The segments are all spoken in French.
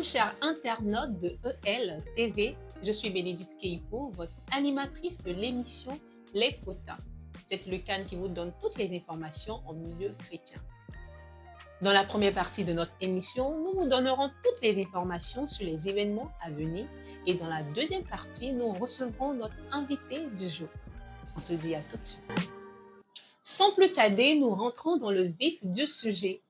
chers internautes de EL TV, je suis Bénédicte Keipo, votre animatrice de l'émission Les Quotas. C'est le CAN qui vous donne toutes les informations en milieu chrétien. Dans la première partie de notre émission, nous vous donnerons toutes les informations sur les événements à venir et dans la deuxième partie, nous recevrons notre invité du jour. On se dit à tout de suite. Sans plus tarder, nous rentrons dans le vif du sujet.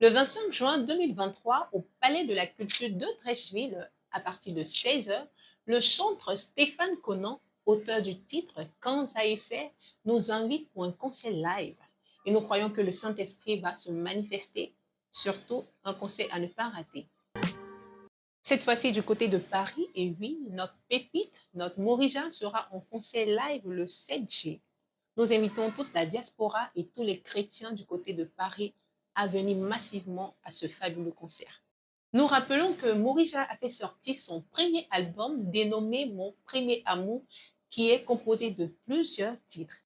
Le 25 juin 2023, au Palais de la Culture de Trècheville, à partir de 16h, le chanteur Stéphane Conan, auteur du titre « Quand ça essaie », nous invite pour un concert live. Et nous croyons que le Saint-Esprit va se manifester, surtout un concert à ne pas rater. Cette fois-ci du côté de Paris, et oui, notre pépite, notre Morija sera en concert live le 7 juillet. Nous invitons toute la diaspora et tous les chrétiens du côté de Paris à venir massivement à ce fabuleux concert. Nous rappelons que Morija a fait sortir son premier album dénommé Mon Premier Amour, qui est composé de plusieurs titres.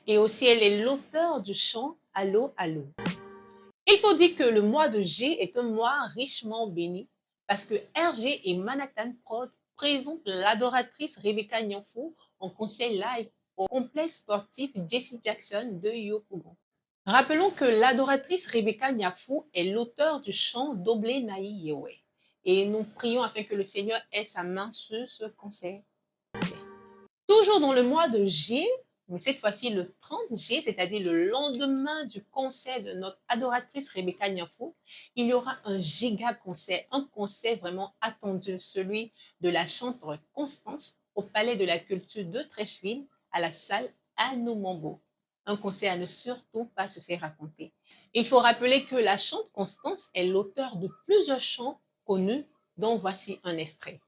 Et aussi, elle est l'auteur du chant Allô, allô. Il faut dire que le mois de G est un mois richement béni parce que RG et Manhattan Prod présentent l'adoratrice Rebecca Nyamfo en concert live au complexe sportif Jesse Jackson de Yopougon. Rappelons que l'adoratrice Rebecca Nyafou est l'auteur du chant Doblé Naï Yewe. Et nous prions afin que le Seigneur ait sa main sur ce concert. Toujours dans le mois de G, mais cette fois-ci le 30 G, c'est-à-dire le lendemain du concert de notre adoratrice Rebecca Nyafou, il y aura un giga concert, un concert vraiment attendu, celui de la chanteuse Constance au Palais de la Culture de Trècheville à la salle Anoumambo. Un concert à ne surtout pas se faire raconter. Il faut rappeler que la chanteuse Constance est l'auteur de plusieurs chants connus, dont voici un extrait.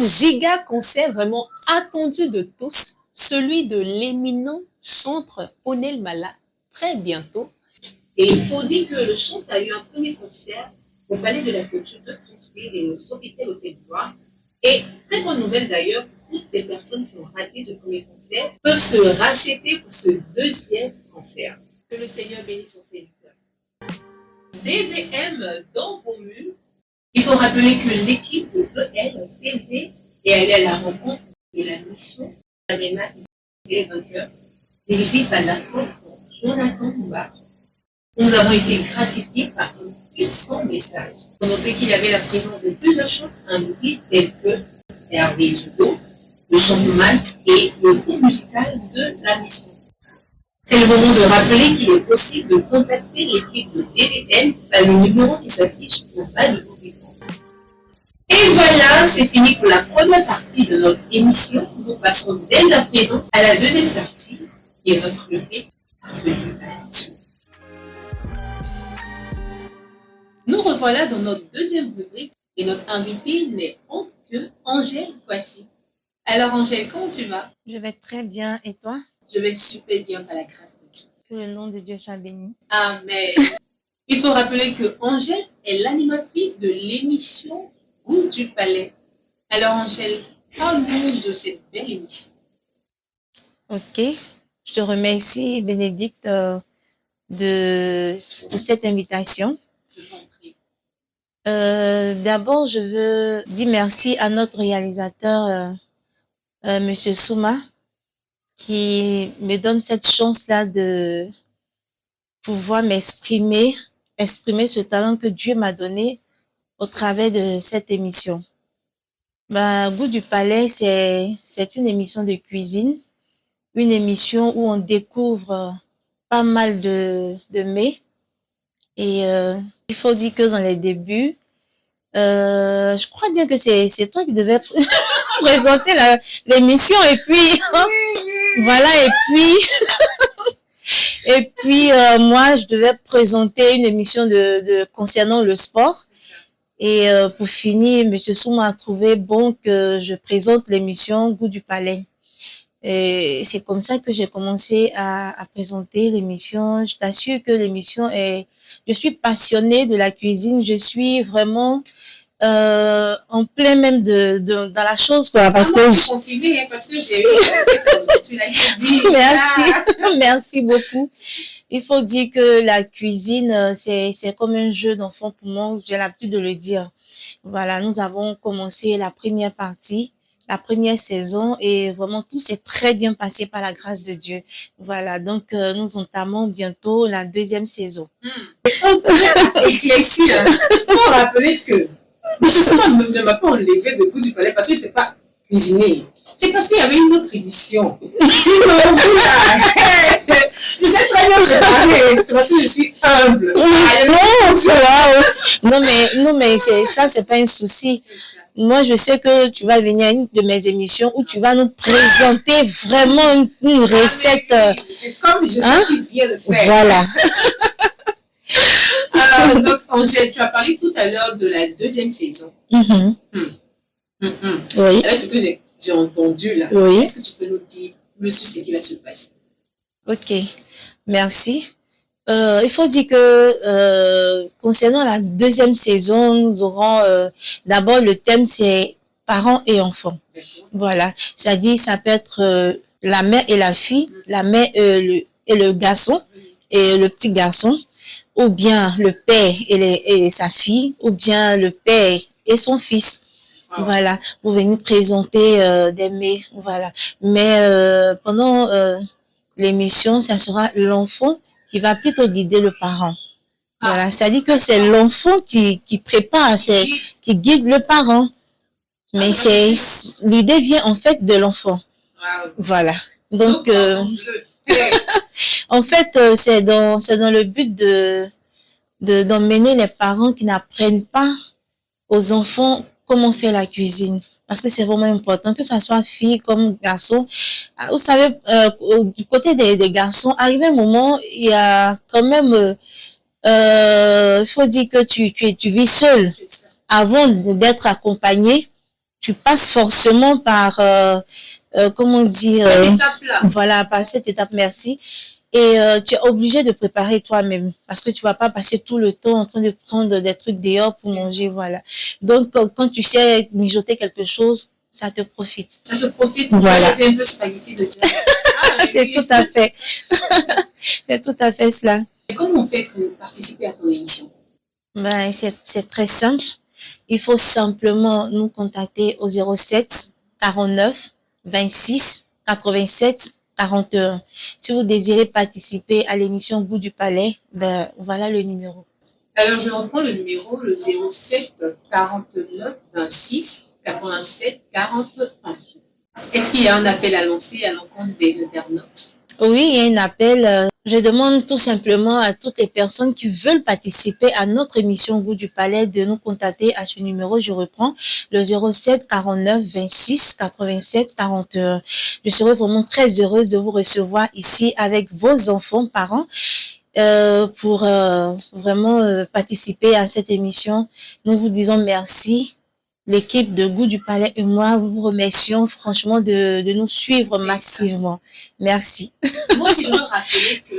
Giga concert vraiment attendu de tous, celui de l'éminent chanteur Onel Mala, très bientôt. Et il faut dire que le chanteur a eu un premier concert au Palais de la Culture de Trècheville et au Sofitel Hôtel Gloire. Et très bonne nouvelle d'ailleurs, toutes ces personnes qui ont raté ce premier concert peuvent se racheter pour ce deuxième concert. Que le Seigneur bénisse son serviteur. DVM dans vos murs. Il faut rappeler que l'équipe de EL TV est allée à la rencontre de la mission d'Arena et vainqueurs, dirigée par l'apôtre Jonathan Moubar. Nous avons été gratifiés par un puissant message. Pour noter qu'il y avait la présence de plusieurs chants invités tels que Hervé Judo, le chant de Malte et le groupe musical de la mission. C'est le moment de rappeler qu'il est possible de contacter l'équipe de DVM par le numéro qui s'affiche en bas de vos écrans. Et Et voilà, c'est fini pour la première partie de notre émission. Nous passons dès à présent à la deuxième partie, qui est notre rubrique. Nous revoilà dans notre deuxième rubrique et notre invitée n'est autre que Angèle Kwasi. Alors Angèle, comment tu vas? Je vais très bien. Et toi? Je vais super bien par la grâce de Dieu. Que le nom de Dieu soit béni. Amen. Il faut rappeler que Angèle est l'animatrice de l'émission Goût du Palais. Alors Angèle, parle-nous de cette belle émission. Ok. Je te remercie, Bénédicte, de cette invitation. Je t'en prie. D'abord, je veux dire merci à notre réalisateur, Monsieur Souma, qui me donne cette chance-là de pouvoir exprimer ce talent que Dieu m'a donné au travers de cette émission. Goût du Palais, c'est une émission de cuisine, une émission où on découvre pas mal de mets. Et il faut dire que dans les débuts, je crois bien que c'est toi qui devais présenter l'émission et puis voilà, et puis moi je devais présenter une émission concernant le sport. Et pour finir, Monsieur Souma a trouvé bon que je présente l'émission Goût du Palais. Et c'est comme ça que j'ai commencé à présenter l'émission. Je t'assure que l'émission je suis passionnée de la cuisine. Je suis vraiment en plein même dans la chose, quoi. Parce que je confirme, parce que j'ai eu merci, merci beaucoup. Il faut dire que la cuisine, c'est comme un jeu d'enfant pour moi, j'ai l'habitude de le dire. Voilà, nous avons commencé la première partie, la première saison, et vraiment tout s'est très bien passé par la grâce de Dieu. Voilà, donc nous entamons bientôt la deuxième saison. Éclairci, il faut rappeler que M. Souma ne m'a pas enlevé de Goût du Palais parce que je ne sais pas cuisiner. C'est parce qu'il y avait une autre émission. Sinon, je sais très bien préparer. C'est parce que je suis humble. Non, mais c'est pas un souci. Moi, je sais que tu vas venir à une de mes émissions où tu vas nous présenter vraiment une recette. Comme je sais si bien le faire. Voilà. Donc, Angèle, tu as parlé tout à l'heure de la deuxième saison. Oui. Avec ce que j'ai entendu là, oui. Est-ce que tu peux nous dire plus sur ce qui va se passer? Ok, merci. Il faut dire que concernant la deuxième saison, nous aurons d'abord le thème, c'est parents et enfants. Voilà, c'est-à-dire ça peut être la mère et la fille, la mère et le garçon et le petit garçon, ou bien le père et sa fille, ou bien le père et son fils. Voilà, vous venez présenter des mets, voilà. Mais pendant l'émission, ça sera l'enfant qui va plutôt guider le parent. Voilà, c'est-à-dire que c'est l'enfant qui prépare, qui guide le parent. Mais l'idée vient en fait de l'enfant. Voilà. Donc, en fait, c'est dans le but d'emmener les parents qui n'apprennent pas aux enfants comment faire la cuisine. Parce que c'est vraiment important, que ça soit fille comme garçon. Vous savez, du côté des garçons, arrivé un moment, il y a quand même, il faut dire que tu vis seul. Avant d'être accompagné, tu passes forcément par, comment dire, voilà, par cette étape, merci. Et tu es obligé de préparer toi-même parce que tu vas pas passer tout le temps en train de prendre des trucs dehors pour manger, voilà. Donc quand tu sais mijoter quelque chose, ça te profite. Ça te profite. Voilà. C'est un peu spaghetti de Dieu. C'est tout à fait. C'est tout à fait cela. Et comment on fait pour participer à ton émission? C'est très simple. Il faut simplement nous contacter au 07 49 26 87 41. Si vous désirez participer à l'émission Goût du Palais, voilà le numéro. Alors, je reprends le numéro, le 07 49 26 87 41. Est-ce qu'il y a un appel à lancer à l'encontre des internautes? Oui, il y a un appel. Je demande tout simplement à toutes les personnes qui veulent participer à notre émission Goût du Palais de nous contacter à ce numéro. Je reprends le 07 49 26 87 41. Je serai vraiment très heureuse de vous recevoir ici avec vos enfants, parents, pour vraiment participer à cette émission. Nous vous disons merci. L'équipe de Goût du Palais et moi vous remercions franchement de nous suivre massivement. Merci. Moi aussi, je me rappelais que,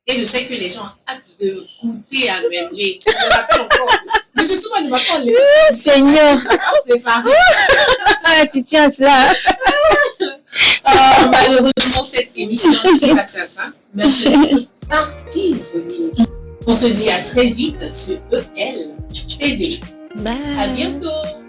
et je sais que les gens ont hâte de goûter à l'EMLE. Je me rappelle encore. Mais je souvent, ne m'a pas enlevé. Seigneur. Tu tiens à cela. Malheureusement, cette émission tire à sa fin. Merci de partir, Denise. On se dit à très vite sur EL TV. Bye. À bientôt.